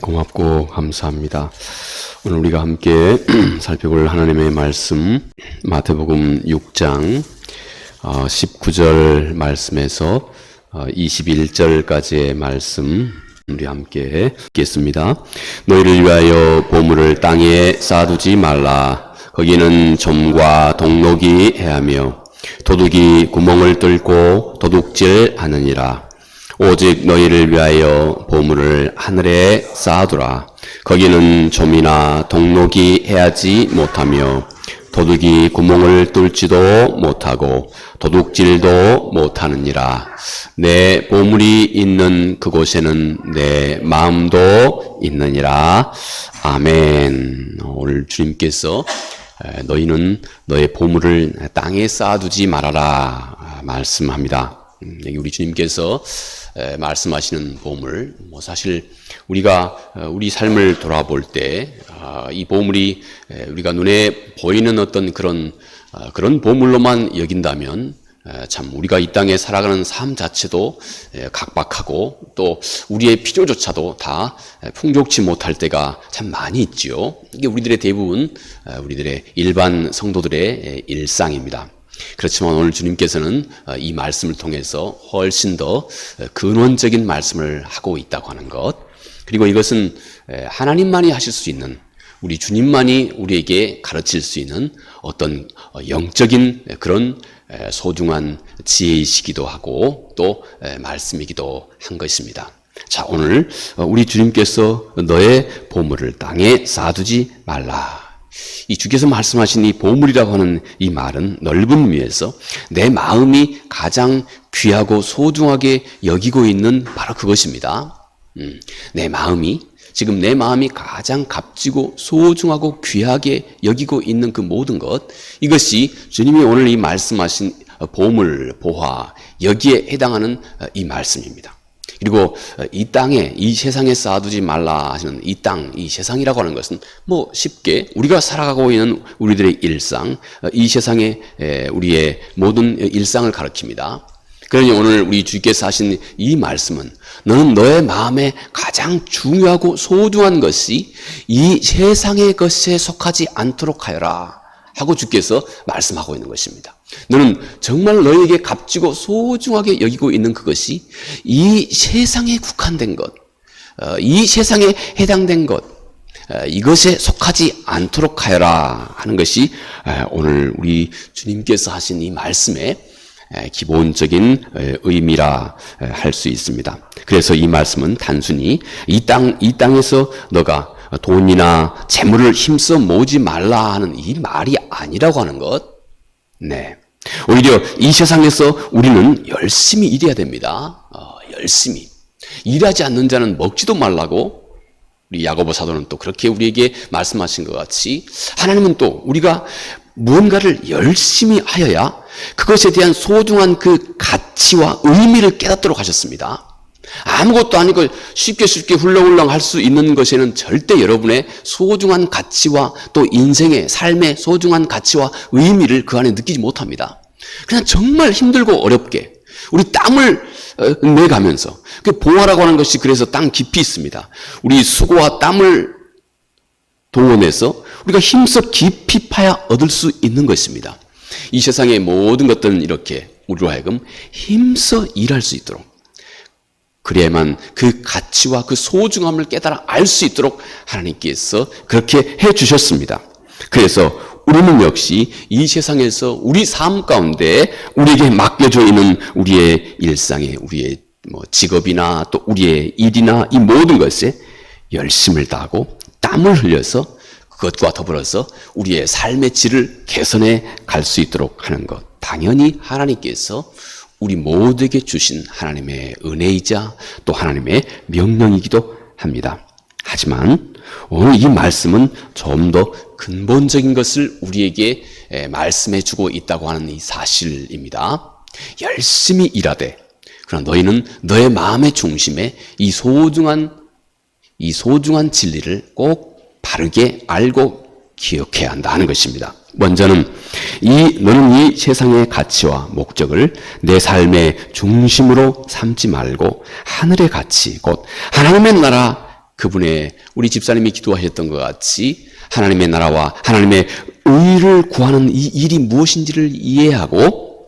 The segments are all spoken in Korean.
고맙고 감사합니다. 오늘 우리가 함께 살펴볼 하나님의 말씀 마태복음 6장 19절 말씀에서 21절까지의 말씀 우리 함께 읽겠습니다. 너희를 위하여 보물을 땅에 쌓아두지 말라. 거기는 점과 동록이 해하며 도둑이 구멍을 뚫고 도둑질하느니라. 오직 너희를 위하여 보물을 하늘에 쌓아두라. 거기는 좀이나 동록이 해하지 못하며 도둑이 구멍을 뚫지도 못하고 도둑질도 못하느니라. 내 보물이 있는 그곳에는 내 마음도 있느니라. 아멘. 오늘 주님께서 너희는 너의 보물을 땅에 쌓아두지 말아라 말씀합니다. 여기 우리 주님께서 말씀하시는 보물, 사실 우리가 우리 삶을 돌아볼 때 이 보물이 우리가 눈에 보이는 어떤 그런 보물로만 여긴다면 참 우리가 이 땅에 살아가는 삶 자체도 각박하고 또 우리의 필요조차도 다 풍족치 못할 때가 참 많이 있지요. 이게 우리들의 대부분 우리들의 일반 성도들의 일상입니다. 그렇지만 오늘 주님께서는 이 말씀을 통해서 훨씬 더 근원적인 말씀을 하고 있다고 하는 것, 그리고 이것은 하나님만이 하실 수 있는, 우리 주님만이 우리에게 가르칠 수 있는 어떤 영적인 그런 소중한 지혜이시기도 하고 또 말씀이기도 한 것입니다. 자, 오늘 우리 주님께서 너의 보물을 땅에 쌓아두지 말라. 이 주께서 말씀하신 이 보물이라고 하는 이 말은 넓은 의미에서 내 마음이 가장 귀하고 소중하게 여기고 있는 바로 그것입니다. 내 마음이 가장 값지고 소중하고 귀하게 여기고 있는 그 모든 것, 이것이 주님이 오늘 이 말씀하신 보물, 보화, 여기에 해당하는 이 말씀입니다. 그리고 이 땅에, 이 세상에 쌓아두지 말라 하시는 이 땅, 이 세상이라고 하는 것은 쉽게 우리가 살아가고 있는 우리들의 일상, 이 세상에 우리의 모든 일상을 가리킵니다. 그러니 오늘 우리 주께서 하신 이 말씀은 너는 너의 마음에 가장 중요하고 소중한 것이 이 세상의 것에 속하지 않도록 하여라 하고 주께서 말씀하고 있는 것입니다. 너는 정말 너에게 값지고 소중하게 여기고 있는 그것이 이 세상에 국한된 것, 이 세상에 해당된 것, 이것에 속하지 않도록 하여라 하는 것이 오늘 우리 주님께서 하신 이 말씀의 기본적인 의미라 할 수 있습니다. 그래서 이 말씀은 단순히 이 땅에서 너가 돈이나 재물을 힘써 모으지 말라 하는 이 말이 아니라고 하는 것. 네. 오히려 이 세상에서 우리는 열심히 일해야 됩니다. 열심히. 일하지 않는 자는 먹지도 말라고 우리 야고보 사도는 또 그렇게 우리에게 말씀하신 것 같이 하나님은 또 우리가 무언가를 열심히 하여야 그것에 대한 소중한 그 가치와 의미를 깨닫도록 하셨습니다. 아무것도 아니고 쉽게 훌렁훌렁 할 수 있는 것에는 절대 여러분의 소중한 가치와 또 인생의 삶의 소중한 가치와 의미를 그 안에 느끼지 못합니다. 그냥 정말 힘들고 어렵게 우리 땀을 내가면서, 그 봉화라고 하는 것이 그래서 땅 깊이 있습니다. 우리 수고와 땀을 동원해서 우리가 힘써 깊이 파야 얻을 수 있는 것입니다. 이 세상의 모든 것들은 이렇게 우리로 하여금 힘써 일할 수 있도록, 그래야만 그 가치와 그 소중함을 깨달아 알 수 있도록 하나님께서 그렇게 해 주셨습니다. 그래서 우리는 역시 이 세상에서 우리 삶 가운데 우리에게 맡겨져 있는 우리의 일상에, 우리의 직업이나 또 우리의 일이나 이 모든 것에 열심을 다하고 땀을 흘려서 그것과 더불어서 우리의 삶의 질을 개선해 갈 수 있도록 하는 것, 당연히 하나님께서 우리 모두에게 주신 하나님의 은혜이자 또 하나님의 명령이기도 합니다. 하지만 오늘 이 말씀은 좀 더 근본적인 것을 우리에게 말씀해 주고 있다고 하는 이 사실입니다. 열심히 일하되, 그러나 너희는 너의 마음의 중심에 이 소중한 진리를 꼭 바르게 알고 기억해야 한다는 것입니다. 먼저는 너는 이 세상의 가치와 목적을 내 삶의 중심으로 삼지 말고 하늘의 가치, 곧 하나님의 나라, 그분의 우리 집사님이 기도하셨던 것 같이 하나님의 나라와 하나님의 의를 구하는 이 일이 무엇인지를 이해하고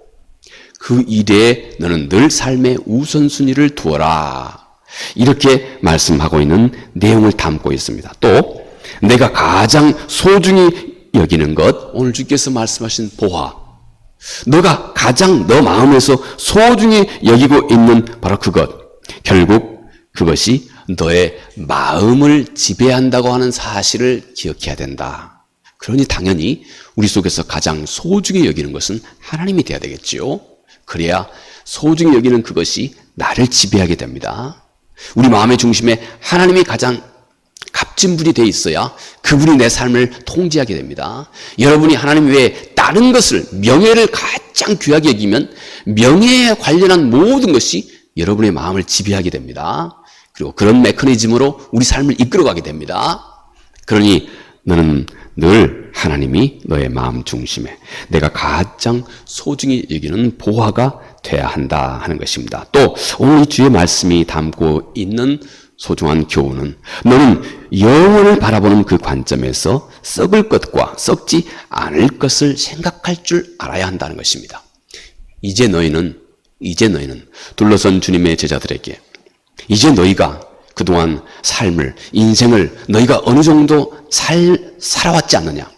그 일에 너는 늘 삶의 우선순위를 두어라. 이렇게 말씀하고 있는 내용을 담고 있습니다. 또 내가 가장 소중히 여기는 것, 오늘 주께서 말씀하신 보화, 너가 가장 너 마음에서 소중히 여기고 있는 바로 그것, 결국 그것이 너의 마음을 지배한다고 하는 사실을 기억해야 된다. 그러니 당연히 우리 속에서 가장 소중히 여기는 것은 하나님이 되어야 되겠지요. 그래야 소중히 여기는 그것이 나를 지배하게 됩니다. 우리 마음의 중심에 하나님이 가장 갑진분이 되어 있어야 그분이 내 삶을 통제하게 됩니다. 여러분이 하나님 외에 다른 것을, 명예를 가장 귀하게 여기면 명예에 관련한 모든 것이 여러분의 마음을 지배하게 됩니다. 그리고 그런 메커니즘으로 우리 삶을 이끌어가게 됩니다. 그러니 너는 늘 하나님이 너의 마음 중심에 내가 가장 소중히 여기는 보화가 돼야 한다 하는 것입니다. 또 오늘 이 주의 말씀이 담고 있는 소중한 교훈은 너는 영혼을 바라보는 그 관점에서 썩을 것과 썩지 않을 것을 생각할 줄 알아야 한다는 것입니다. 이제 너희는 둘러선 주님의 제자들에게 이제 너희가 그동안 삶을, 인생을 너희가 어느 정도 살아왔지 않느냐.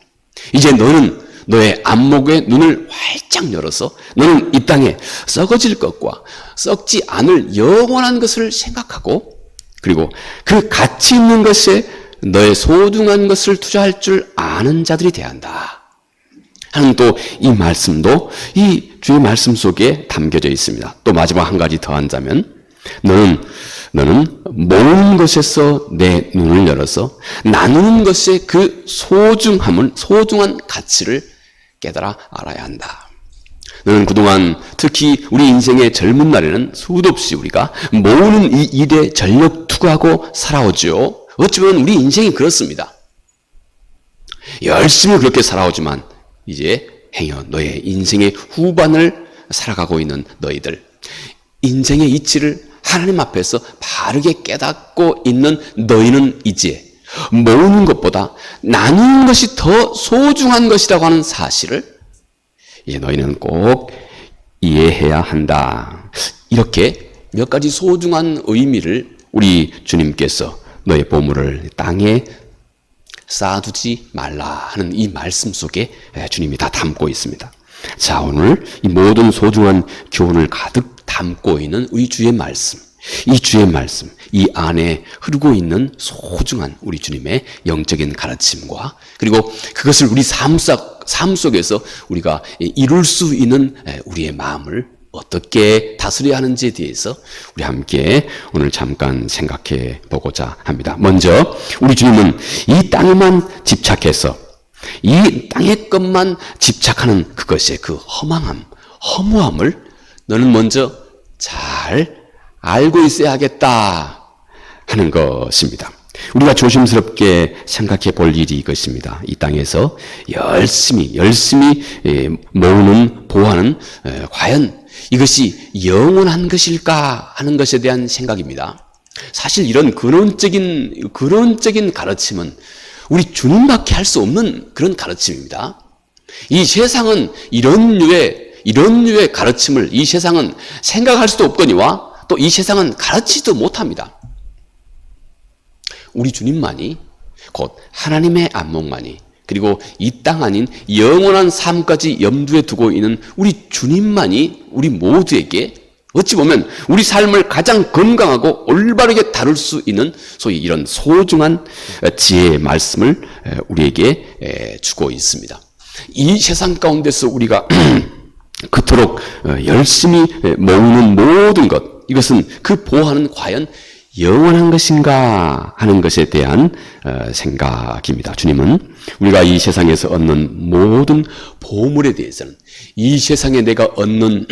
이제 너는 너의 안목의 눈을 활짝 열어서 너는 이 땅에 썩어질 것과 썩지 않을 영원한 것을 생각하고 그리고 그 가치 있는 것에 너의 소중한 것을 투자할 줄 아는 자들이 돼야 한다 하는 또 이 말씀도 이 주의 말씀 속에 담겨져 있습니다. 또 마지막 한 가지 더 한다면 너는 모으는 것에서 내 눈을 열어서 나누는 것의 그 소중한 가치를 깨달아 알아야 한다. 너는 그동안 특히 우리 인생의 젊은 날에는 수도 없이 우리가 모으는 이 일에 전력 투구하고 살아오죠. 어찌 보면 우리 인생이 그렇습니다. 열심히 그렇게 살아오지만 이제 행여 너의 인생의 후반을 살아가고 있는 너희들, 인생의 이치를 하나님 앞에서 바르게 깨닫고 있는 너희는 이제 모으는 것보다 나누는 것이 더 소중한 것이라고 하는 사실을 이제 너희는 꼭 이해해야 한다. 이렇게 몇 가지 소중한 의미를 우리 주님께서 너의 보물을 땅에 쌓아두지 말라 하는 이 말씀 속에 주님이 다 담고 있습니다. 자, 오늘 이 모든 소중한 교훈을 가득 담고 있는 우리 주의 말씀, 이 주의 말씀, 이 안에 흐르고 있는 소중한 우리 주님의 영적인 가르침과 그리고 그것을 우리 삶 속에서 우리가 이룰 수 있는 우리의 마음을 어떻게 다스려야 하는지에 대해서 우리 함께 오늘 잠깐 생각해 보고자 합니다. 먼저 우리 주님은 이 땅에만 집착해서 이 땅의 것만 집착하는 그것의 그 허무함을 너는 먼저 잘 알고 있어야 하겠다 하는 것입니다. 우리가 조심스럽게 생각해 볼 일이 이것입니다. 이 땅에서 열심히 모으는 보화는 과연 이것이 영원한 것일까 하는 것에 대한 생각입니다. 사실 이런 근원적인 가르침은 우리 주님밖에 할 수 없는 그런 가르침입니다. 이 세상은 이런 류의 가르침을 이 세상은 생각할 수도 없거니와 또 이 세상은 가르치지도 못합니다. 우리 주님만이 곧 하나님의 안목만이 그리고 이 땅 아닌 영원한 삶까지 염두에 두고 있는 우리 주님만이 우리 모두에게 어찌 보면 우리 삶을 가장 건강하고 올바르게 다룰 수 있는 소위 이런 소중한 지혜의 말씀을 우리에게 주고 있습니다. 이 세상 가운데서 우리가 그토록 열심히 모으는 모든 것, 이것은 그 보화는 과연 영원한 것인가 하는 것에 대한 생각입니다. 주님은 우리가 이 세상에서 얻는 모든 보물에 대해서는 이 세상에 내가 얻는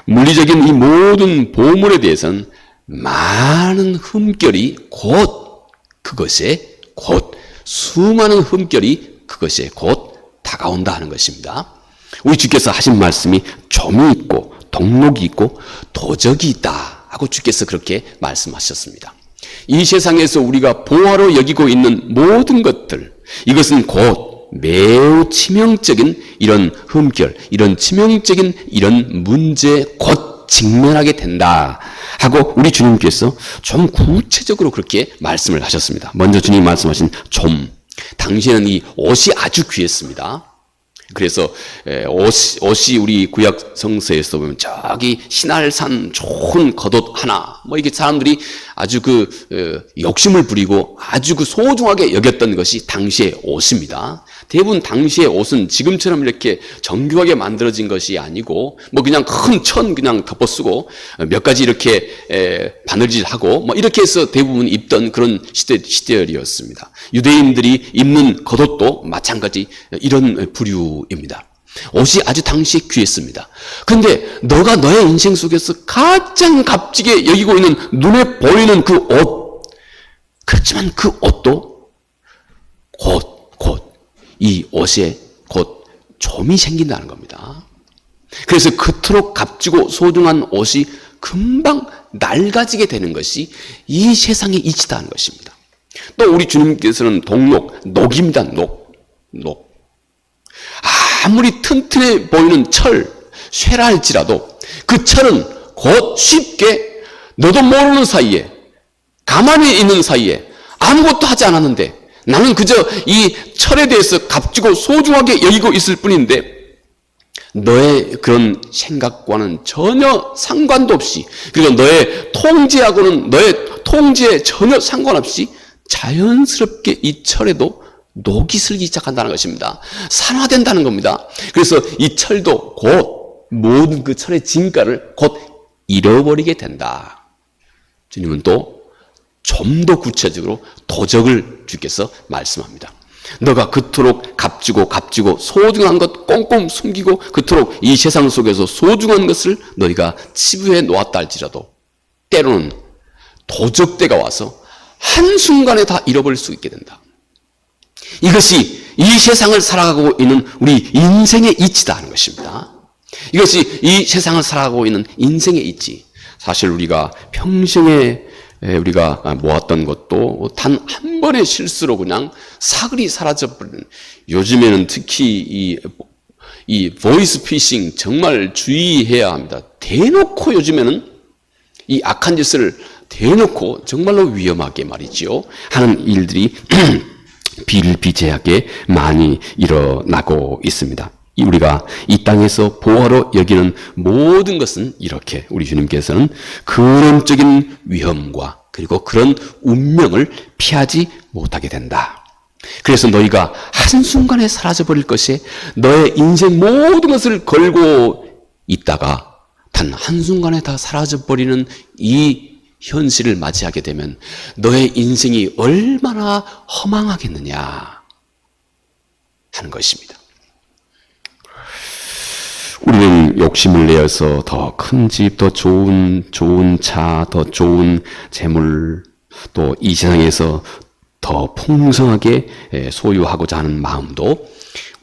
물리적인 이 모든 보물에 대해서는 많은 흠결이 수많은 흠결이 그것에 곧 다가온다 하는 것입니다. 우리 주께서 하신 말씀이 점이 있고 동록이 있고 도적이 있다 하고 주께서 그렇게 말씀하셨습니다. 이 세상에서 우리가 보화로 여기고 있는 모든 것들, 이것은 곧 매우 치명적인 이런 흠결, 이런 치명적인 이런 문제에 곧 직면하게 된다 하고 우리 주님께서 좀 구체적으로 그렇게 말씀을 하셨습니다. 먼저 주님 말씀하신 좀, 당시에는 이 옷이 아주 귀했습니다. 그래서 옷이 우리 구약 성서에서 보면 저기 신할산 좋은 겉옷 하나, 뭐 이게 사람들이 아주 욕심을 부리고 아주 소중하게 여겼던 것이 당시의 옷입니다. 대부분 당시의 옷은 지금처럼 이렇게 정교하게 만들어진 것이 아니고 뭐 그냥 큰 천 그냥 덮어 쓰고 몇 가지 이렇게 바느질하고 뭐 이렇게 해서 대부분 입던 그런 시대였습니다. 유대인들이 입는 겉옷도 마찬가지 이런 부류입니다. 옷이 아주 당시에 귀했습니다. 그런데 너가 너의 인생 속에서 가장 값지게 여기고 있는 눈에 보이는 그 옷, 그렇지만 그 옷도 곧 이 옷에 곧 점이 생긴다는 겁니다. 그래서 그토록 값지고 소중한 옷이 금방 낡아지게 되는 것이 이 세상의 이치다는 것입니다. 또 우리 주님께서는 녹입니다. 녹. 아무리 튼튼해 보이는 쇠라 할지라도 그 철은 곧 쉽게 너도 모르는 사이에, 가만히 있는 사이에 아무것도 하지 않았는데 나는 그저 이 철에 대해서 값지고 소중하게 여기고 있을 뿐인데 너의 그런 생각과는 전혀 상관도 없이, 그리고 너의 통제에 전혀 상관없이 자연스럽게 이 철에도 녹이 슬기 시작한다는 것입니다. 산화된다는 겁니다. 그래서 이 철도 곧 모든 그 철의 진가를 곧 잃어버리게 된다. 주님은 또 좀 더 구체적으로 도적을 주께서 말씀합니다. 너가 그토록 값지고 소중한 것 꽁꽁 숨기고 그토록 이 세상 속에서 소중한 것을 너희가 치부해 놓았다 할지라도 때로는 도적대가 와서 한순간에 다 잃어버릴 수 있게 된다. 이것이 이 세상을 살아가고 있는 우리 인생의 이치다 하는 것입니다. 이것이 이 세상을 살아가고 있는 인생의 이치. 사실 우리가 평생에 우리가 모았던 것도 단 한 번의 실수로 그냥 사글이 사라져버리는, 요즘에는 특히 이 보이스 피싱 정말 주의해야 합니다. 대놓고 요즘에는 이 악한 짓을 대놓고 정말로 위험하게 말이지요 하는 일들이 비일비재하게 많이 일어나고 있습니다. 우리가 이 땅에서 보화로 여기는 모든 것은 이렇게 우리 주님께서는 근원적인 위험과 그리고 그런 운명을 피하지 못하게 된다. 그래서 너희가 한순간에 사라져버릴 것에 너의 인생 모든 것을 걸고 있다가 단 한순간에 다 사라져버리는 이 현실을 맞이하게 되면 너의 인생이 얼마나 허망하겠느냐 하는 것입니다. 우리는 욕심을 내어서 더 큰 집, 더 좋은 차, 더 좋은 재물, 또 이 세상에서 더 풍성하게 소유하고자 하는 마음도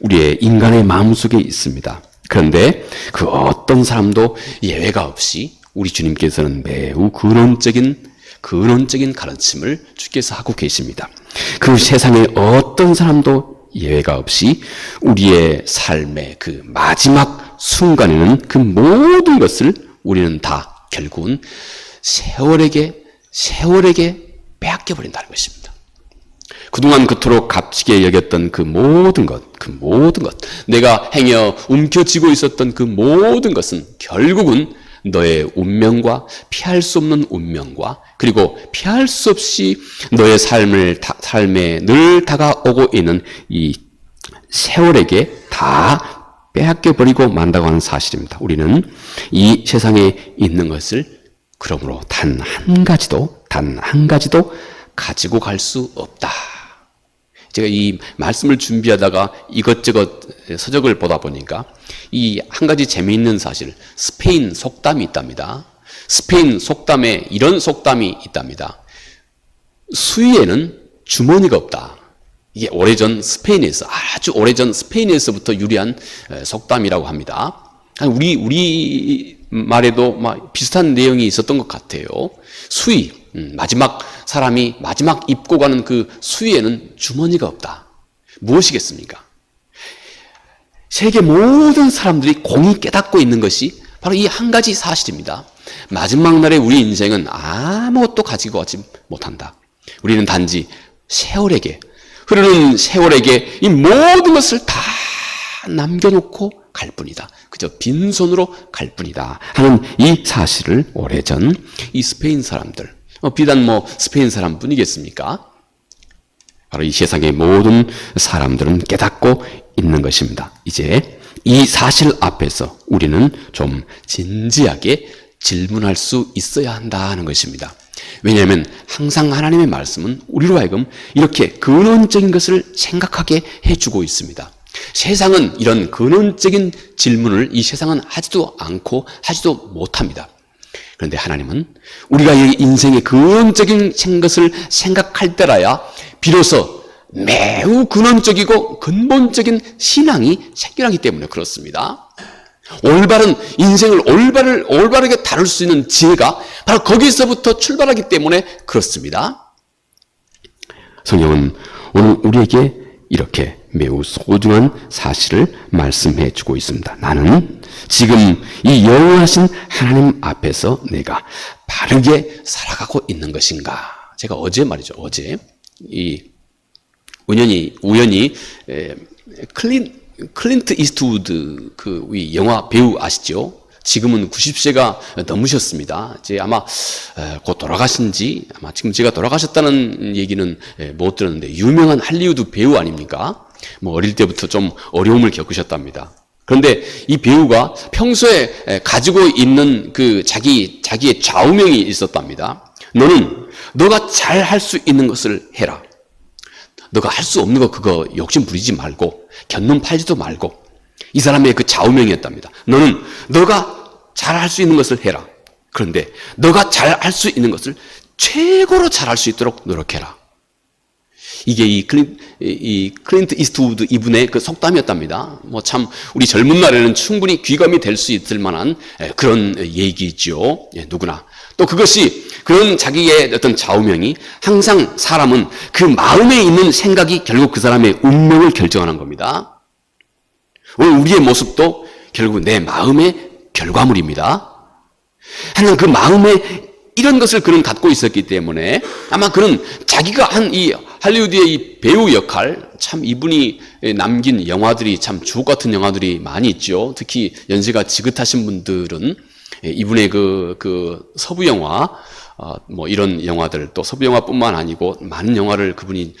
우리의 인간의 마음속에 있습니다. 그런데 그 어떤 사람도 예외가 없이 우리 주님께서는 매우 근원적인 가르침을 주께서 하고 계십니다. 그 세상의 어떤 사람도 예외가 없이 우리의 삶의 그 마지막 순간에는 그 모든 것을 우리는 다 결국은 세월에게 빼앗겨버린다는 것입니다. 그동안 그토록 값지게 여겼던 그 모든 것, 내가 행여 움켜쥐고 있었던 그 모든 것은 결국은 너의 운명과 피할 수 없는 운명과 그리고 피할 수 없이 너의 삶에 늘 다가오고 있는 이 세월에게 다 빼앗겨버리고 만다고 하는 사실입니다. 우리는 이 세상에 있는 것을 그러므로 단 한 가지도 가지고 갈 수 없다. 제가 이 말씀을 준비하다가 이것저것 서적을 보다 보니까 이 한 가지 재미있는 사실, 스페인 속담이 있답니다. 스페인 속담에 이런 속담이 있답니다. 수위에는 주머니가 없다. 이게 아주 오래전 스페인에서부터 유래한 속담이라고 합니다. 우리 말에도 막 비슷한 내용이 있었던 것 같아요. 수의, 마지막 사람이 마지막 입고 가는 그 수의에는 주머니가 없다. 무엇이겠습니까? 세계 모든 사람들이 공히 깨닫고 있는 것이 바로 이 한 가지 사실입니다. 마지막 날에 우리 인생은 아무것도 가지고 가지 못한다. 우리는 단지 세월에게, 흐르는 세월에게 이 모든 것을 다 남겨놓고 갈 뿐이다. 그저 빈손으로 갈 뿐이다 하는 이 사실을 오래전 이 스페인 사람들, 비단 스페인 사람뿐이겠습니까? 바로 이 세상의 모든 사람들은 깨닫고 있는 것입니다. 이제 이 사실 앞에서 우리는 좀 진지하게 질문할 수 있어야 한다 하는 것입니다. 왜냐하면 항상 하나님의 말씀은 우리로 하여금 이렇게 근원적인 것을 생각하게 해주고 있습니다. 세상은 이런 근원적인 질문을 이 세상은 하지도 않고 하지도 못합니다. 그런데 하나님은 우리가 이 인생의 근원적인 것을 생각할 때라야 비로소 매우 근원적이고 근본적인 신앙이 생겨나기 때문에 그렇습니다. 올바른 인생을 올바르게 다룰 수 있는 지혜가 바로 거기서부터 출발하기 때문에 그렇습니다. 성경은 오늘 우리에게 이렇게 매우 소중한 사실을 말씀해 주고 있습니다. 나는 지금 이 영원하신 하나님 앞에서 내가 바르게 살아가고 있는 것인가? 제가 어제 말이죠. 어제 우연히 클린트 이스트우드 이 영화 배우 아시죠? 지금은 90세가 넘으셨습니다. 이제 아마 곧 돌아가신지, 아마 지금 제가 돌아가셨다는 얘기는 못 들었는데 유명한 할리우드 배우 아닙니까? 어릴 때부터 좀 어려움을 겪으셨답니다. 그런데 이 배우가 평소에 가지고 있는 자기의 좌우명이 있었답니다. 너가 잘 할 수 있는 것을 해라. 너가 할 수 없는 거 그거 욕심 부리지 말고 견눈 팔지도 말고. 이 사람의 그 좌우명이었답니다. 너가 잘 할 수 있는 것을 해라. 그런데 너가 잘 할 수 있는 것을 최고로 잘 할 수 있도록 노력해라. 이게 이 클린트 이스트우드 이분의 그 속담이었답니다. 참 우리 젊은 날에는 충분히 귀감이 될 수 있을 만한 그런 얘기죠. 누구나. 또 그것이 그런 자기의 어떤 좌우명이 항상 사람은 그 마음에 있는 생각이 결국 그 사람의 운명을 결정하는 겁니다. 오늘 우리의 모습도 결국 내 마음의 결과물입니다. 하나님 그 마음에 이런 것을 그는 갖고 있었기 때문에 아마 그는 자기가 한 이 할리우드의 이 배우 역할, 참 이분이 남긴 영화들이 참 주옥 같은 영화들이 많이 있죠. 특히 연세가 지긋하신 분들은 이분의 그 서부 영화, 이런 영화들, 또 서부 영화뿐만 아니고 많은 영화를 그분이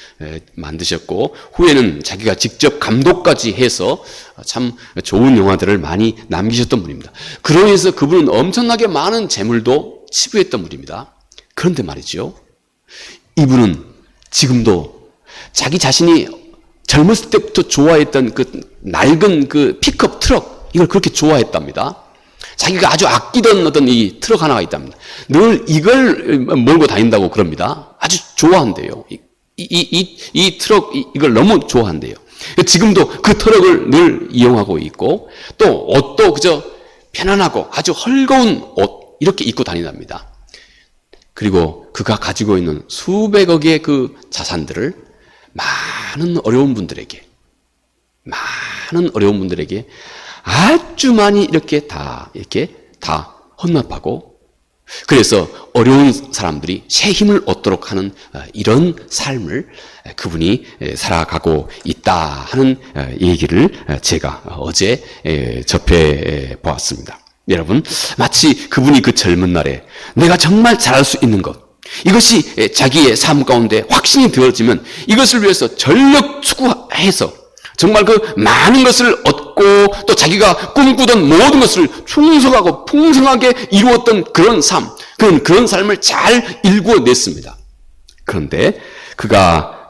만드셨고, 후에는 자기가 직접 감독까지 해서 참 좋은 영화들을 많이 남기셨던 분입니다. 그러해서 그분은 엄청나게 많은 재물도 치부했던 분입니다. 그런데 말이죠, 이분은 지금도 자기 자신이 젊었을 때부터 좋아했던 그 낡은 그 픽업 트럭, 이걸 그렇게 좋아했답니다. 자기가 아주 아끼던 어떤 이 트럭 하나가 있답니다. 늘 이걸 몰고 다닌다고 그럽니다. 아주 좋아한대요. 이 트럭, 이걸 너무 좋아한대요. 지금도 그 트럭을 늘 이용하고 있고, 또 옷도 그저 편안하고 아주 헐거운 옷, 이렇게 입고 다닌답니다. 그리고 그가 가지고 있는 수백억의 그 자산들을 많은 어려운 분들에게 아주 많이 이렇게 다 헌납하고, 그래서 어려운 사람들이 새 힘을 얻도록 하는 이런 삶을 그분이 살아가고 있다 하는 얘기를 제가 어제 접해 보았습니다. 여러분, 마치 그분이 그 젊은 날에 내가 정말 잘할 수 있는 것, 이것이 자기의 삶 가운데 확신이 되어지면 이것을 위해서 전력 추구해서 정말 그 많은 것을 얻고, 또 자기가 꿈꾸던 모든 것을 충성하고 풍성하게 이루었던 그런 삶, 그런 삶을 잘 일구어냈습니다. 그런데 그가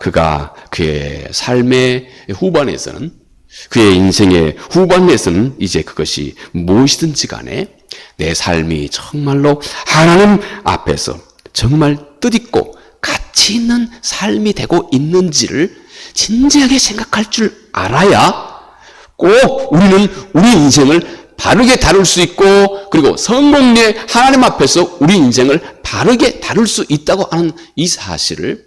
그의 삶의 후반에서는, 그의 인생의 후반에서는 이제 그것이 무엇이든지 간에 내 삶이 정말로 하나님 앞에서 정말 뜻있고 가치 있는 삶이 되고 있는지를 진지하게 생각할 줄 알아야 꼭 우리는 우리 인생을 바르게 다룰 수 있고, 그리고 성공리에 하나님 앞에서 우리 인생을 바르게 다룰 수 있다고 하는 이 사실을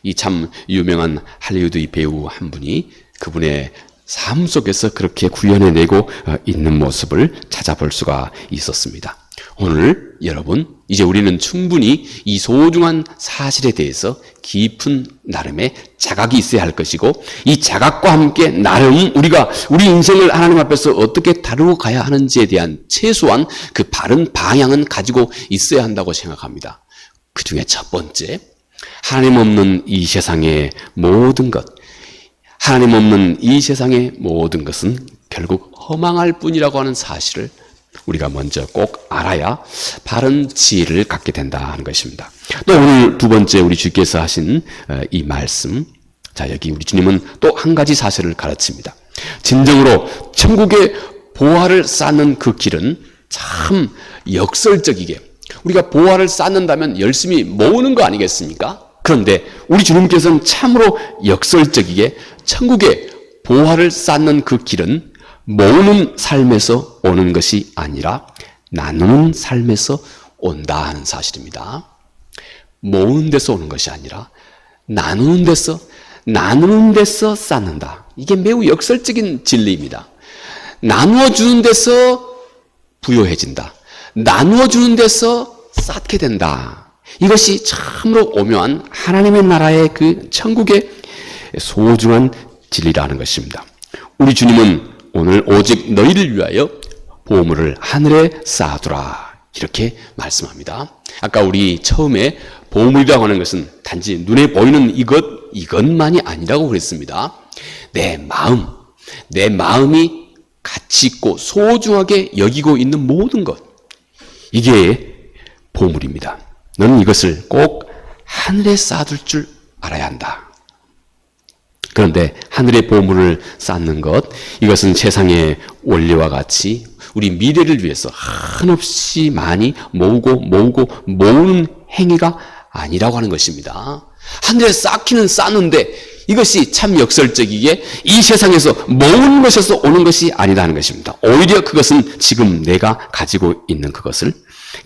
이 참 유명한 할리우드 배우 한 분이 그분의 삶 속에서 그렇게 구현해내고 있는 모습을 찾아볼 수가 있었습니다. 오늘 여러분, 이제 우리는 충분히 이 소중한 사실에 대해서 깊은 나름의 자각이 있어야 할 것이고, 이 자각과 함께 나름 우리가 우리 인생을 하나님 앞에서 어떻게 다루고 가야 하는지에 대한 최소한 그 바른 방향은 가지고 있어야 한다고 생각합니다. 그 중에 첫 번째, 하나님 없는 이 세상의 모든 것, 하나님 없는 이 세상의 모든 것은 결국 허망할 뿐이라고 하는 사실을 우리가 먼저 꼭 알아야 바른 지혜를 갖게 된다 하는 것입니다. 또 오늘 두 번째 우리 주께서 하신 이 말씀, 자, 여기 우리 주님은 또 한 가지 사실을 가르칩니다. 진정으로 천국의 보화를 쌓는 그 길은 참 역설적이게, 우리가 보화를 쌓는다면 열심히 모으는 거 아니겠습니까? 그런데 우리 주님께서는 참으로 역설적이게 천국의 보화를 쌓는 그 길은 모으는 삶에서 오는 것이 아니라 나누는 삶에서 온다 하는 사실입니다. 모으는 데서 오는 것이 아니라 나누는 데서 쌓는다. 이게 매우 역설적인 진리입니다. 나누어 주는 데서 부요해진다. 나누어 주는 데서 쌓게 된다. 이것이 참으로 오묘한 하나님의 나라의 그 천국의 소중한 진리라는 것입니다. 우리 주님은 오늘 오직 너희를 위하여 보물을 하늘에 쌓아두라, 이렇게 말씀합니다. 아까 우리 처음에 보물이라고 하는 것은 단지 눈에 보이는 이것만이 아니라고 그랬습니다. 내 마음이 가치 있고 소중하게 여기고 있는 모든 것, 이게 보물입니다. 너는 이것을 꼭 하늘에 쌓아둘 줄 알아야 한다. 그런데 하늘의 보물을 쌓는 것, 이것은 세상의 원리와 같이 우리 미래를 위해서 한없이 많이 모으는 행위가 아니라고 하는 것입니다. 하늘에 쌓기는 쌓는데 이것이 참 역설적이게 이 세상에서 모으는 것에서 오는 것이 아니라는 것입니다. 오히려 그것은 지금 내가 가지고 있는 그것을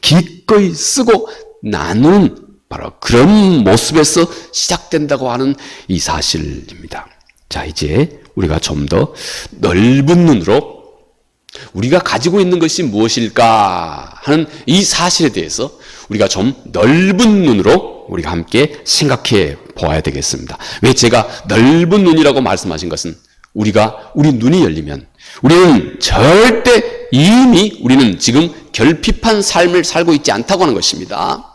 기꺼이 쓰고 나누는 바로 그런 모습에서 시작된다고 하는 이 사실입니다. 자, 이제 우리가 좀 더 넓은 눈으로 우리가 가지고 있는 것이 무엇일까 하는 이 사실에 대해서 우리가 좀 넓은 눈으로 우리가 함께 생각해 보아야 되겠습니다. 왜 제가 넓은 눈이라고 말씀하신 것은 우리 눈이 열리면 우리는 절대 우리는 지금 결핍한 삶을 살고 있지 않다고 하는 것입니다.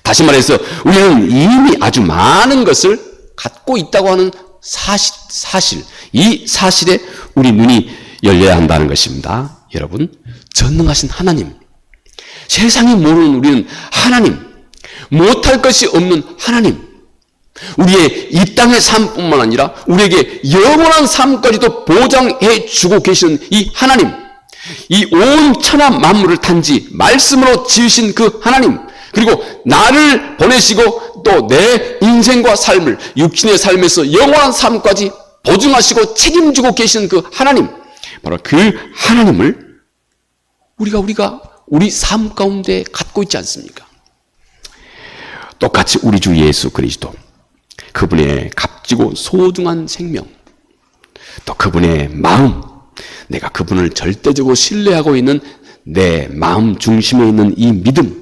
다시 말해서 우리는 이미 아주 많은 것을 갖고 있다고 하는 사실, 이 사실에 우리 눈이 열려야 한다는 것입니다. 여러분, 전능하신 하나님, 세상이 모르는 우리는 하나님, 못할 것이 없는 하나님, 우리의 이 땅의 삶뿐만 아니라 우리에게 영원한 삶까지도 보장해 주고 계시는 이 하나님, 이 온 천하 만물을 단지 말씀으로 지으신 그 하나님, 그리고 나를 보내시고 또 내 인생과 삶을, 육신의 삶에서 영원한 삶까지 보증하시고 책임지고 계시는 그 하나님, 바로 그 하나님을 우리가 우리 삶 가운데 갖고 있지 않습니까? 똑같이 우리 주 예수 그리스도, 그분의 값지고 소중한 생명, 또 그분의 마음, 내가 그분을 절대적으로 신뢰하고 있는 내 마음 중심에 있는 이 믿음,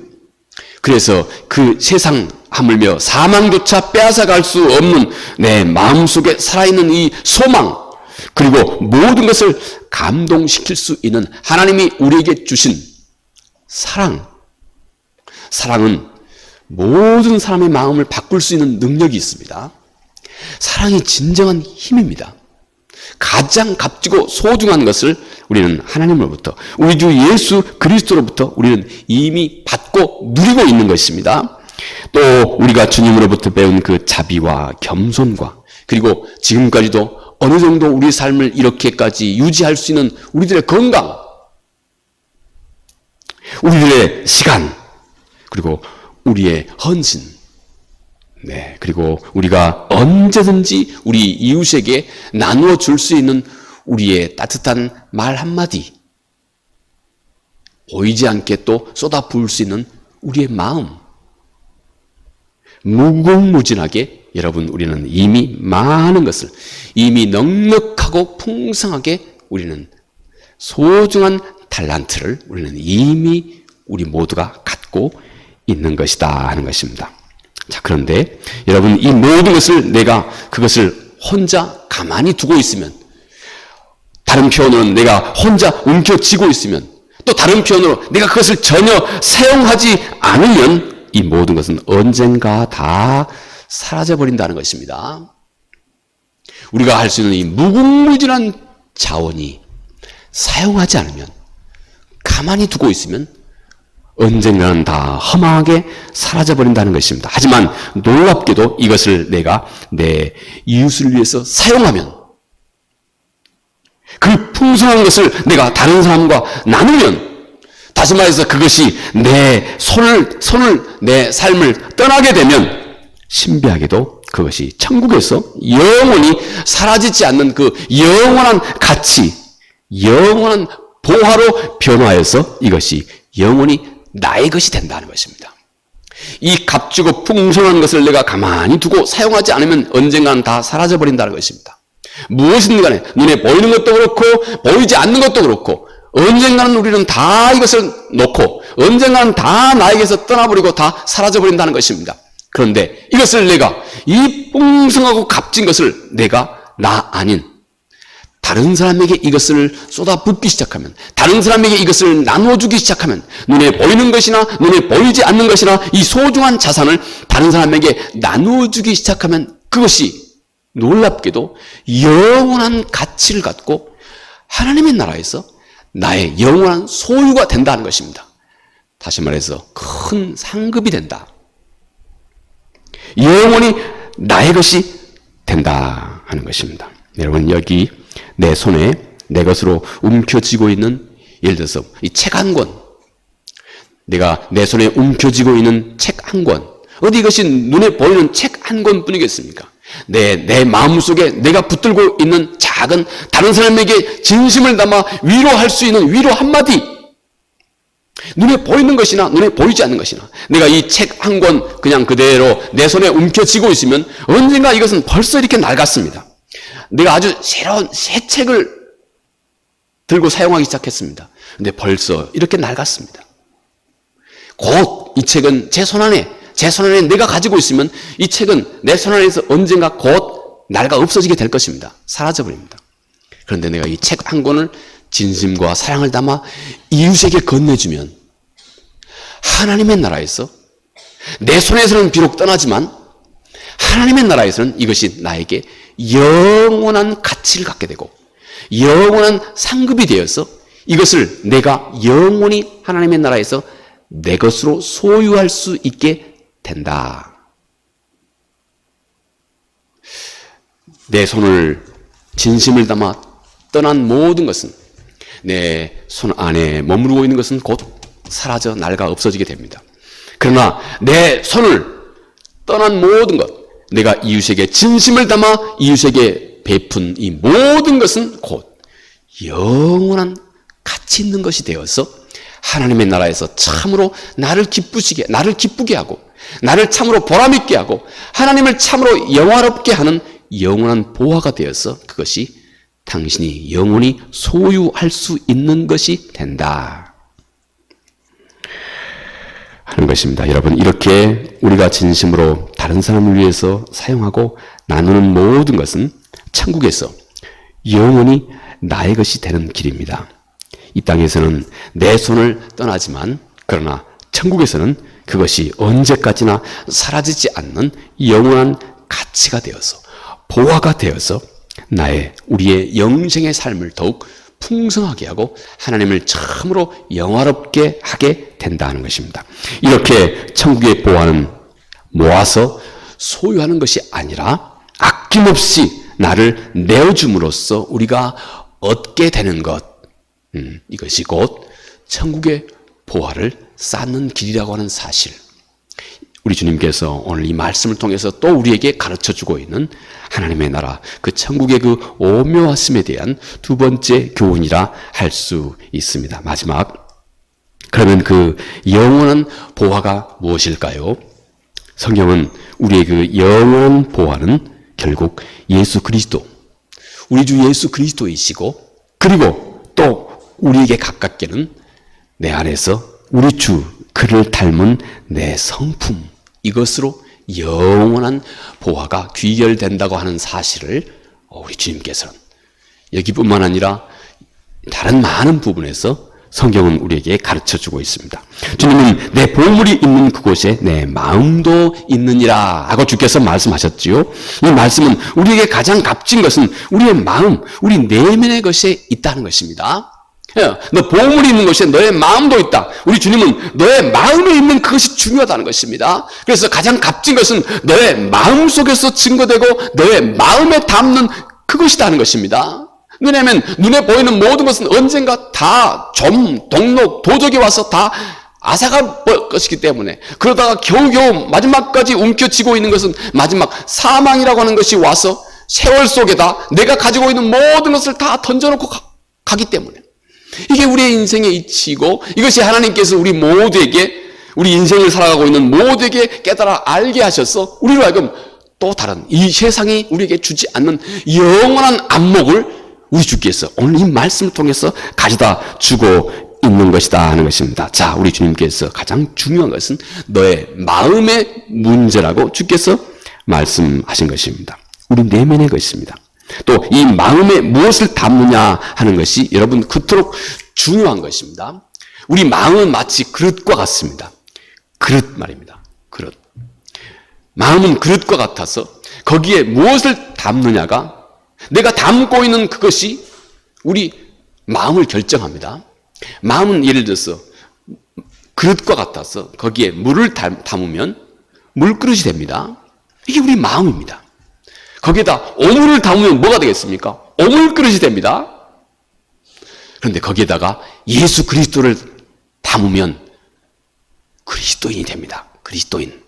그래서 그 세상 하물며 사망조차 빼앗아갈 수 없는 내 마음속에 살아있는 이 소망, 그리고 모든 것을 감동시킬 수 있는 하나님이 우리에게 주신 사랑은 모든 사람의 마음을 바꿀 수 있는 능력이 있습니다. 사랑이 진정한 힘입니다. 가장 값지고 소중한 것을 우리는 하나님으로부터, 우리 주 예수 그리스도로부터 우리는 이미 받고 누리고 있는 것입니다. 또 우리가 주님으로부터 배운 그 자비와 겸손과, 그리고 지금까지도 어느 정도 우리 삶을 이렇게까지 유지할 수 있는 우리들의 건강, 우리들의 시간, 그리고 우리의 헌신, 그리고 우리가 언제든지 우리 이웃에게 나누어 줄 수 있는 우리의 따뜻한 말 한마디, 보이지 않게 또 쏟아 부을 수 있는 우리의 마음. 무궁무진하게 여러분 우리는 이미 많은 것을 이미 넉넉하고 풍성하게 우리는 소중한 달란트를 우리는 이미 우리 모두가 갖고 있는 것이다 하는 것입니다. 자, 그런데 여러분 이 모든 것을 내가 그것을 혼자 가만히 두고 있으면, 다른 표현으로는 내가 혼자 움켜쥐고 있으면, 또 다른 표현으로 내가 그것을 전혀 사용하지 않으면 이 모든 것은 언젠가 다 사라져버린다는 것입니다. 우리가 할 수 있는 이 무궁무진한 자원이 사용하지 않으면, 가만히 두고 있으면 언젠가는 다 허망하게 사라져버린다는 것입니다. 하지만 놀랍게도 이것을 내가 내 이웃을 위해서 사용하면, 그 풍성한 것을 내가 다른 사람과 나누면, 다시 말해서 그것이 내 내 삶을 떠나게 되면 신비하게도 그것이 천국에서 영원히 사라지지 않는 그 영원한 가치, 영원한 보화로 변화해서 이것이 영원히 나의 것이 된다는 것입니다. 이 값지고 풍성한 것을 내가 가만히 두고 사용하지 않으면 언젠가는 다 사라져버린다는 것입니다. 무엇이든 간에 눈에 보이는 것도 그렇고 보이지 않는 것도 그렇고 언젠가는 우리는 다 이것을 놓고 언젠가는 다 나에게서 떠나버리고 다 사라져버린다는 것입니다. 그런데 이것을 내가, 이 풍성하고 값진 것을 내가 나 아닌 다른 사람에게 이것을 쏟아붓기 시작하면, 다른 사람에게 이것을 나누어주기 시작하면, 눈에 보이는 것이나 눈에 보이지 않는 것이나 이 소중한 자산을 다른 사람에게 나누어주기 시작하면 그것이 놀랍게도 영원한 가치를 갖고 하나님의 나라에서 나의 영원한 소유가 된다는 것입니다. 다시 말해서 큰 상급이 된다. 영원히 나의 것이 된다 하는 것입니다. 여러분, 여기 내 손에 내 것으로 움켜쥐고 있는, 예를 들어서 이 책 한 권, 내가 내 손에 움켜쥐고 있는 책 한 권, 어디 이것이 눈에 보이는 책 한 권뿐이겠습니까? 내 마음속에 내가 붙들고 있는 작은, 다른 사람에게 진심을 담아 위로할 수 있는 위로 한마디, 눈에 보이는 것이나 눈에 보이지 않는 것이나 내가 이 책 한 권 그냥 그대로 내 손에 움켜쥐고 있으면 언젠가 이것은 벌써 이렇게 낡았습니다. 내가 아주 새로운 새 책을 들고 사용하기 시작했습니다. 근데 벌써 이렇게 낡았습니다. 곧 이 책은 제 손 안에 내가 가지고 있으면 이 책은 내 손 안에서 언젠가 곧 낡아 없어지게 될 것입니다. 사라져버립니다. 그런데 내가 이 책 한 권을 진심과 사랑을 담아 이웃에게 건네주면 하나님의 나라에서 내 손에서는 비록 떠나지만 하나님의 나라에서는 이것이 나에게 영원한 가치를 갖게 되고 영원한 상급이 되어서 이것을 내가 영원히 하나님의 나라에서 내 것으로 소유할 수 있게 된다. 내 손을 진심을 담아 떠난 모든 것은, 내 손 안에 머무르고 있는 것은 곧 사라져 낡아 없어지게 됩니다. 그러나 내 손을 떠난 모든 것, 내가 이웃에게 진심을 담아 이웃에게 베푼 이 모든 것은 곧 영원한 가치 있는 것이 되어서 하나님의 나라에서 참으로 나를 기쁘게 하고 나를 참으로 보람있게 하고 하나님을 참으로 영화롭게 하는 영원한 보화가 되어서 그것이 당신이 영원히 소유할 수 있는 것이 된다 하는 것입니다. 여러분, 이렇게 우리가 진심으로 다른 사람을 위해서 사용하고 나누는 모든 것은 천국에서 영원히 나의 것이 되는 길입니다. 이 땅에서는 내 손을 떠나지만, 그러나 천국에서는 그것이 언제까지나 사라지지 않는 영원한 가치가 되어서, 보화가 되어서 우리의 영생의 삶을 더욱 풍성하게 하고 하나님을 참으로 영화롭게 하게 된다는 것입니다. 이렇게 천국의 보화는 모아서 소유하는 것이 아니라 아낌없이 나를 내어줌으로써 우리가 얻게 되는 것, 이것이 곧 천국의 보화를 쌓는 길이라고 하는 사실, 우리 주님께서 오늘 이 말씀을 통해서 또 우리에게 가르쳐주고 있는 하나님의 나라, 그 천국의 그 오묘하심에 대한 두 번째 교훈이라 할 수 있습니다. 마지막 그러면 그 영원한 보화가 무엇일까요? 성경은 우리의 그 영원한 보화는 결국 예수 그리스도, 우리 주 예수 그리스도이시고, 그리고 또 우리에게 가깝게는 내 안에서 우리 주 그를 닮은 내 성품, 이것으로 영원한 보화가 귀결된다고 하는 사실을 우리 주님께서는 여기뿐만 아니라 다른 많은 부분에서 성경은 우리에게 가르쳐주고 있습니다. 주님은 내 보물이 있는 그곳에 내 마음도 있느니라 하고 주께서 말씀하셨지요. 이 말씀은 우리에게 가장 값진 것은 우리의 마음, 우리 내면의 것에 있다는 것입니다. 너 보물이 있는 곳에 너의 마음도 있다. 우리 주님은 너의 마음에 있는 그것이 중요하다는 것입니다. 그래서 가장 값진 것은 너의 마음 속에서 증거되고 너의 마음에 담는 그것이다는 것입니다. 왜냐하면 눈에 보이는 모든 것은 언젠가 다 독록, 도적이 와서 다 앗아갈 것이기 때문에, 그러다가 겨우겨우 마지막까지 움켜쥐고 있는 것은 마지막 사망이라고 하는 것이 와서 세월 속에다 내가 가지고 있는 모든 것을 다 던져놓고 가기 때문에, 이게 우리의 인생의 이치이고, 이것이 하나님께서 우리 모두에게, 우리 인생을 살아가고 있는 모두에게 깨달아 알게 하셔서 우리로 하여금 또 다른 이 세상이 우리에게 주지 않는 영원한 안목을 우리 주께서 오늘 이 말씀을 통해서 가져다 주고 있는 것이다 하는 것입니다. 자, 우리 주님께서 가장 중요한 것은 너의 마음의 문제라고 주께서 말씀하신 것입니다. 우리 내면의 것입니다. 또 이 마음에 무엇을 담느냐 하는 것이 여러분 그토록 중요한 것입니다. 우리 마음은 마치 그릇과 같습니다. 그릇 말입니다. 그릇. 마음은 그릇과 같아서 거기에 무엇을 담느냐가, 내가 담고 있는 그것이 우리 마음을 결정합니다. 마음은 예를 들어서 그릇과 같아서 거기에 물을 담으면 물그릇이 됩니다. 이게 우리 마음입니다. 거기에다 오물을 담으면 뭐가 되겠습니까? 오물그릇이 됩니다. 그런데 거기에다가 예수 그리스도를 담으면 그리스도인이 됩니다. 그리스도인.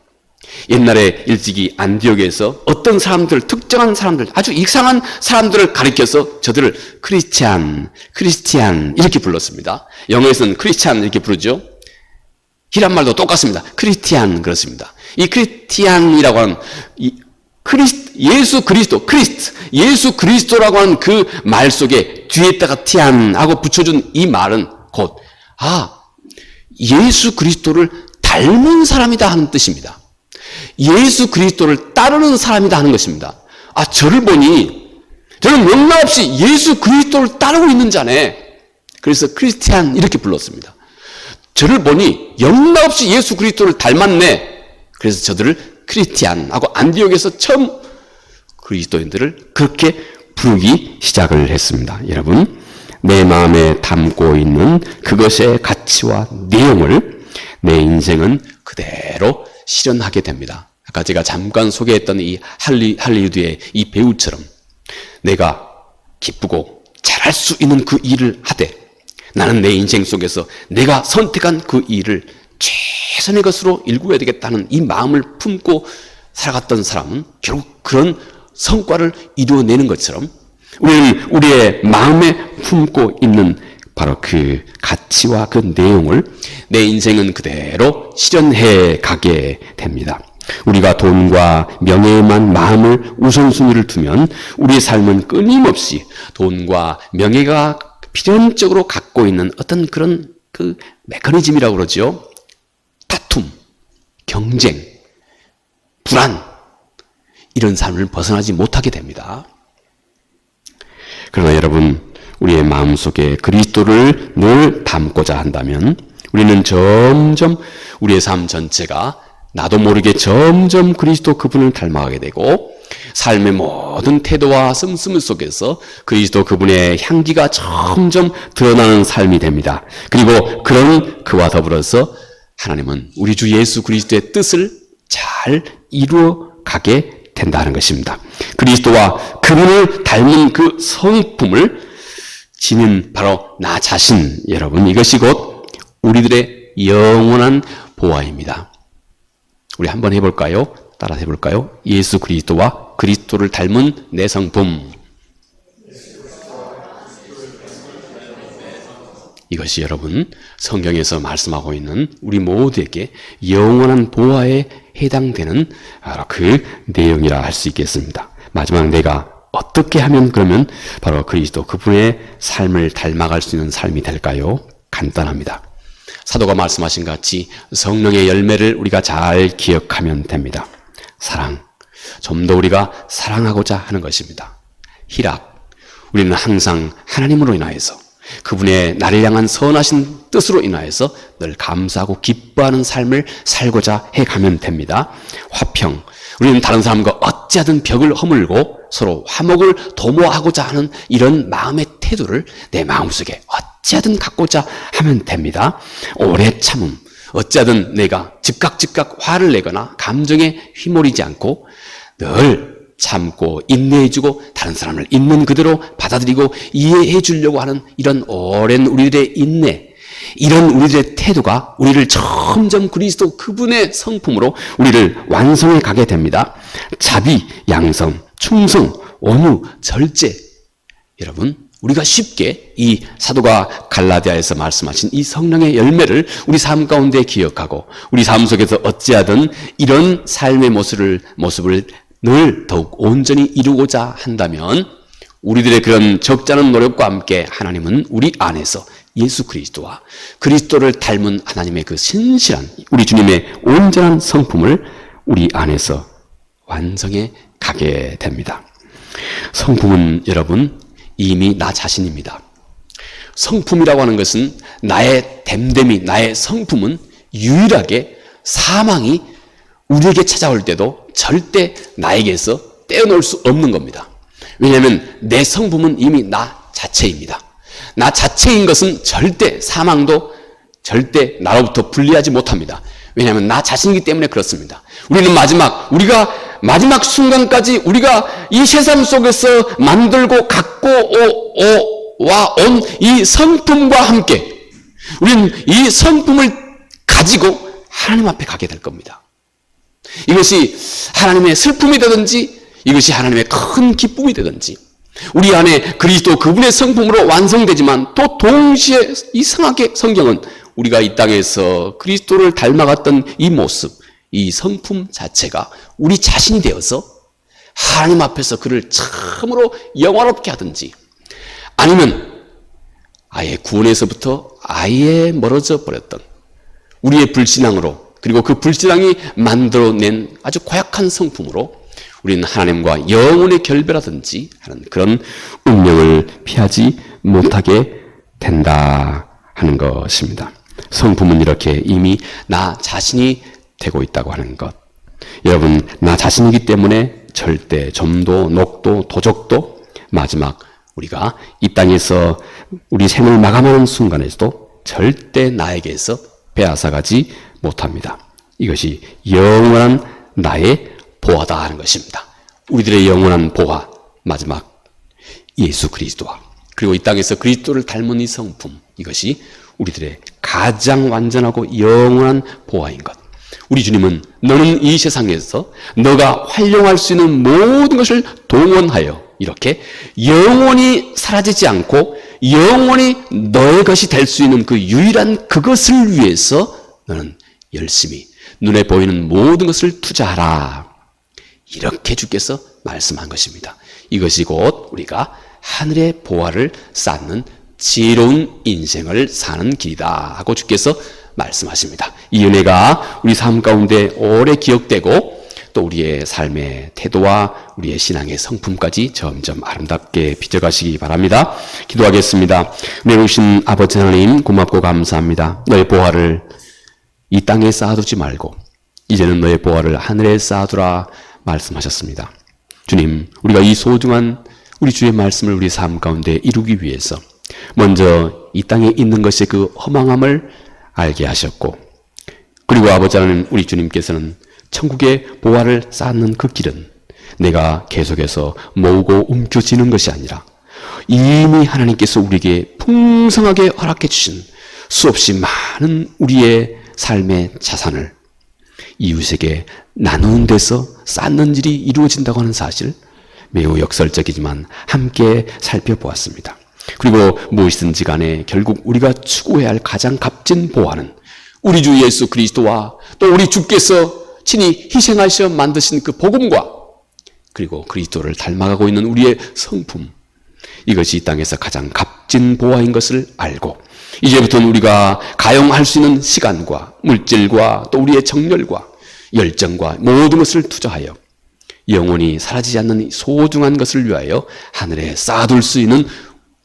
옛날에 일찍이 안디옥에서 어떤 사람들, 특정한 사람들, 아주 이상한 사람들을 가리켜서 저들을 크리스티안 이렇게 불렀습니다. 영어에서는 크리스티안 이렇게 부르죠. 히란 말도 똑같습니다. 크리스티안 그렇습니다. 이 크리스티안이라고 하는 예수 그리스도라고 하는 그 말 속에 뒤에다가 티안하고 붙여준 이 말은 곧 예수 그리스도를 닮은 사람이다 하는 뜻입니다. 예수 그리스도를 따르는 사람이다 하는 것입니다. 저를 보니 저는 영락없이 예수 그리스도를 따르고 있는 자네. 그래서 크리스티안 이렇게 불렀습니다. 저를 보니 영락없이 예수 그리스도를 닮았네. 그래서 저들을 크리스티안하고 안디옥에서 처음 그리스도인들을 그렇게 부르기 시작을 했습니다. 여러분, 내 마음에 담고 있는 그것의 가치와 내용을 내 인생은 그대로 실현하게 됩니다. 아까 제가 잠깐 소개했던 이 할리우드의 이 배우처럼 내가 기쁘고 잘할 수 있는 그 일을 하되, 나는 내 인생 속에서 내가 선택한 그 일을 최선의 것으로 일구어야 되겠다는 이 마음을 품고 살아갔던 사람은 결국 그런 성과를 이루어내는 것처럼, 우리는 우리의 마음에 품고 있는 바로 그 가치와 그 내용을 내 인생은 그대로 실현해 가게 됩니다. 우리가 돈과 명예에만 마음을 우선순위를 두면 우리의 삶은 끊임없이 돈과 명예가 필연적으로 갖고 있는 어떤 그런 그 메커니즘이라고 그러죠. 다툼, 경쟁, 불안, 이런 삶을 벗어나지 못하게 됩니다. 그러나 여러분, 우리의 마음속에 그리스도를 늘 담고자 한다면 우리는 점점 우리의 삶 전체가 나도 모르게 점점 그리스도 그분을 닮아가게 되고, 삶의 모든 태도와 씀씀 속에서 그리스도 그분의 향기가 점점 드러나는 삶이 됩니다. 그리고 그런 그와 더불어서 하나님은 우리 주 예수 그리스도의 뜻을 잘 이루어가게 된다는 것입니다. 그리스도와 그분을 닮은 그 성품을 지닌 바로 나 자신, 여러분, 이것이 곧 우리들의 영원한 보화입니다. 우리 한번 해볼까요? 따라 해볼까요? 예수 그리스도와 그리스도를 닮은 내 성품. 이것이 여러분 성경에서 말씀하고 있는 우리 모두에게 영원한 보화에 해당되는 바로 그 내용이라 할 수 있겠습니다. 마지막 내가 어떻게 하면 그러면 바로 그리스도 그분의 삶을 닮아갈 수 있는 삶이 될까요? 간단합니다. 사도가 말씀하신 것 같이 성령의 열매를 우리가 잘 기억하면 됩니다. 사랑, 좀 더 우리가 사랑하고자 하는 것입니다. 희락, 우리는 항상 하나님으로 인하여서 그분의 나를 향한 선하신 뜻으로 인하여서 늘 감사하고 기뻐하는 삶을 살고자 해가면 됩니다. 화평, 우리는 다른 사람과 어찌하든 벽을 허물고 서로 화목을 도모하고자 하는 이런 마음의 태도를 내 마음속에 어찌하든 갖고자 하면 됩니다. 오래 참음, 어찌하든 내가 즉각 화를 내거나 감정에 휘몰이지 않고 늘 참고 인내해주고 다른 사람을 있는 그대로 받아들이고 이해해 주려고 하는 이런 오랜 우리들의 인내, 이런 우리들의 태도가 우리를 점점 그리스도 그분의 성품으로 우리를 완성해 가게 됩니다. 자비, 양성, 충성, 온유, 절제. 여러분, 우리가 쉽게 이 사도가 갈라디아에서 말씀하신 이 성령의 열매를 우리 삶 가운데 기억하고 우리 삶 속에서 어찌하든 이런 삶의 모습을 늘 더욱 온전히 이루고자 한다면 우리들의 그런 적잖은 노력과 함께 하나님은 우리 안에서 예수 그리스도와 그리스도를 닮은 하나님의 그 신실한 우리 주님의 온전한 성품을 우리 안에서 완성해 가게 됩니다. 성품은 여러분 이미 나 자신입니다. 성품이라고 하는 것은 나의 됨됨이, 나의 성품은 유일하게 사망이 우리에게 찾아올 때도 절대 나에게서 떼어놓을 수 없는 겁니다. 왜냐하면 내 성품은 이미 나 자체입니다. 나 자체인 것은 절대 사망도 절대 나로부터 분리하지 못합니다. 왜냐하면 나 자신이기 때문에 그렇습니다. 우리가 마지막 순간까지 우리가 이 세상 속에서 만들고 갖고 온 이 성품과 함께 우리는 이 성품을 가지고 하나님 앞에 가게 될 겁니다. 이것이 하나님의 슬픔이 되든지 이것이 하나님의 큰 기쁨이 되든지 우리 안에 그리스도 그분의 성품으로 완성되지만 또 동시에 이상하게 성경은 우리가 이 땅에서 그리스도를 닮아갔던 이 모습, 이 성품 자체가 우리 자신이 되어서 하나님 앞에서 그를 참으로 영화롭게 하든지 아니면 아예 구원에서부터 아예 멀어져 버렸던 우리의 불신앙으로 그리고 그 불신앙이 만들어낸 아주 고약한 성품으로 우리는 하나님과 영원히 결별하든지 하는 그런 운명을 피하지 못하게 된다 하는 것입니다. 성품은 이렇게 이미 나 자신이 되고 있다고 하는 것. 여러분, 나 자신이기 때문에 절대 점도, 녹도, 도적도 마지막 우리가 이 땅에서 우리 생을 마감하는 순간에서도 절대 나에게서 빼앗아가지 못합니다. 이것이 영원한 나의 보화다 하는 것입니다. 우리들의 영원한 보화, 마지막 예수 그리스도와 그리고 이 땅에서 그리스도를 닮은 이 성품, 이것이 우리들의 가장 완전하고 영원한 보화인 것. 우리 주님은 너는 이 세상에서 너가 활용할 수 있는 모든 것을 동원하여 이렇게 영원히 사라지지 않고 영원히 너의 것이 될 수 있는 그 유일한 그것을 위해서 너는 열심히 눈에 보이는 모든 것을 투자하라. 이렇게 주께서 말씀한 것입니다. 이것이 곧 우리가 하늘의 보화를 쌓는 지혜로운 인생을 사는 길이다 하고 주께서 말씀하십니다. 이 은혜가 우리 삶 가운데 오래 기억되고 또 우리의 삶의 태도와 우리의 신앙의 성품까지 점점 아름답게 빚어가시기 바랍니다. 기도하겠습니다. 은혜 주신 아버지 하나님 고맙고 감사합니다. 너의 보화를 이 땅에 쌓아두지 말고 이제는 너의 보화를 하늘에 쌓아두라 말씀하셨습니다. 주님, 우리가 이 소중한 우리 주의 말씀을 우리 삶 가운데 이루기 위해서 먼저 이 땅에 있는 것의 그 허망함을 알게 하셨고 그리고 아버지 하나님 우리 주님께서는 천국의 보화를 쌓는 그 길은 내가 계속해서 모으고 움켜쥐는 것이 아니라 이미 하나님께서 우리에게 풍성하게 허락해 주신 수없이 많은 우리의 삶의 자산을 이웃에게 나누는 데서 쌓는 일이 이루어진다고 하는 사실 매우 역설적이지만 함께 살펴보았습니다. 그리고 무엇이든지 간에 결국 우리가 추구해야 할 가장 값진 보화는 우리 주 예수 그리스도와 또 우리 주께서 친히 희생하셔 만드신 그 복음과 그리고 그리스도를 닮아가고 있는 우리의 성품, 이것이 이 땅에서 가장 값진 보화인 것을 알고 이제부터는 우리가 가용할 수 있는 시간과 물질과 또 우리의 정열과 열정과 모든 것을 투자하여 영원히 사라지지 않는 소중한 것을 위하여 하늘에 쌓아둘 수 있는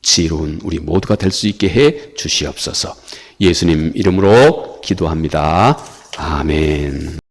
지혜로운 우리 모두가 될 수 있게 해 주시옵소서. 예수님 이름으로 기도합니다. 아멘.